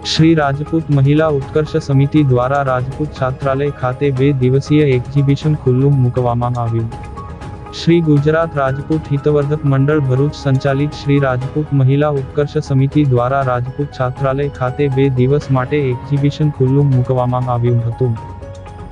श्री राजपूत महिला उत्कर्ष समिति द्वारा राजपूत छात्रालय खाते 2 दिवसीय एक्जिबिशन खुल्लू मूकवामां आव्युं। श्री गुजरात राजपूत हितवर्धक मंडल भरूच संचालित श्री राजपूत महिला उत्कर्ष समिति द्वारा राजपूत छात्रालय खाते 2 दिवस माटे एक्जिबिशन खुल्लू मूकवामां आव्युं हतुं।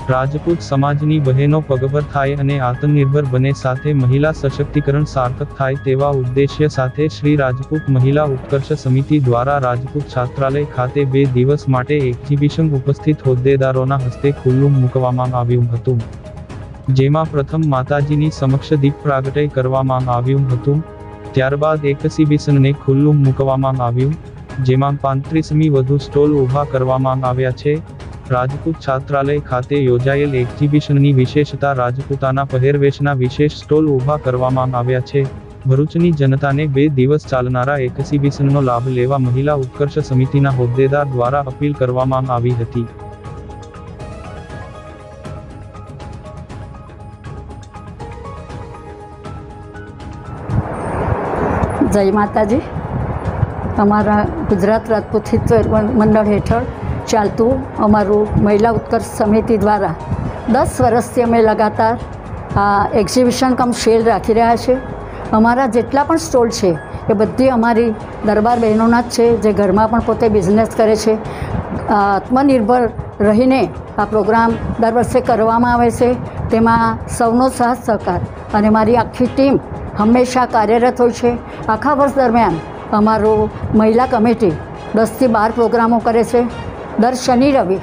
राजपूत समाजनी बहेनो पगभर थाय अने आत्मनिर्भर बने साथे महिला सशक्तिकरण सार्थक थाय तेवा उद्देश्य साथे श्री राजपूत महिला उत्कर्ष समिति द्वारा राजपूत छात्रालय खाते 2 दिवस माटे एक्जिबिशन उपस्थित होद्देदारोना हस्ते खुल्लू मूकवामां आव्युं हतुं। जेमां प्रथम माताजीनी समक्ष दीप प्रागट्य करवामां आव्युं हतुं। त्यारबाद एक्जिबिशनने खुल्लू मूकवामां आव्युं, जेमां 35मी वधु स्टॉल ऊभा करवामां आव्या छे। राजपूत छात्रालय खाते योजाયેલ एक्जिबिशननी विशेषता राजपूताना પહેરવેશના विशेष स्टॉल ऊभा करवामां આવ્યા છે। ભરૂચની જનતાને 2 દિવસ ચાલનારા એક્ઝિબિશનનો લાભ લેવા મહિલા ઉત્કર્ષ સમિતિના હોદ્દેદાર દ્વારા અપીલ કરવામાં આવી હતી। जय माताजी। अमरा गुजरात राजपूत हित मंडल हेठळ चालतु अमरु महिला उत्कर्ष समिति द्वारा 10 वर्षथी अमे लगातार आ एक्जिबिशन कम सेल राखी रह्या छे। अमारा जेटला पण स्टॉल छे ए बधी अमारी दरबार बहनोना ज छे, जे घरमां पण पोते बिजनेस करे छे। आत्मनिर्भर रहीने आ प्रोग्राम दर वर्षे करवामां आवे छे। तेमां सौनो साथ सहकार अने मारी आखी टीम हमेशा कार्यरत होय छे। आखा वर्ष दरमियान अमारो महिला कमिटी 10 થી 12 प्रोग्रामों करे छे। दर शनि रवि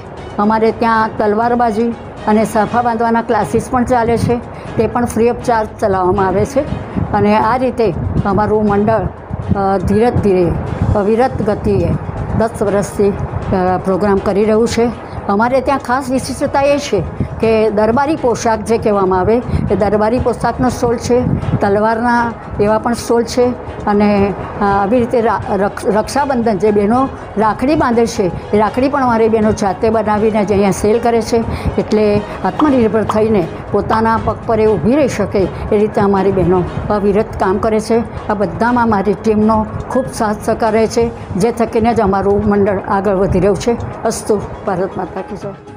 अमारे त्या तलवारबाजी अने साफा बांधवाना क्लासीस पण चाले छे, ते पण फ्री ऑफ चार्ज चलाववामां आवे छे। अने आ रीते अमारुं मंडळ धीरे धीरे अविरत गतिए 10 वर्षथी प्रोग्राम करी रह्युं छे। अमारे त्या खास विशिष्टता ए छे के दरबारी पोशाक जे कहेवामां आवे ए दरबारी पोशाकनो स्टॉल छे, तलवारना एवा पण स्टॉल छे। अने આવી રીતે રક્ષાબંધન જે બહેનો રાખડી બાંધે છે એ રાખડી પણ અમારી બહેનો જાતે બનાવીને જે અહીંયા સેલ કરે છે, એટલે આત્મનિર્ભર થઈને પોતાના પગ પર એ ઊભી રહી શકે એ રીતે અમારી બહેનો અવિરત કામ કરે છે। આ બધામાં મારી ટીમનો ખૂબ સાથ સહકાર રહે છે, જે થકીને જ અમારું મંડળ આગળ વધી રહ્યું છે। અસ્તુ ભારત માતા કી જય।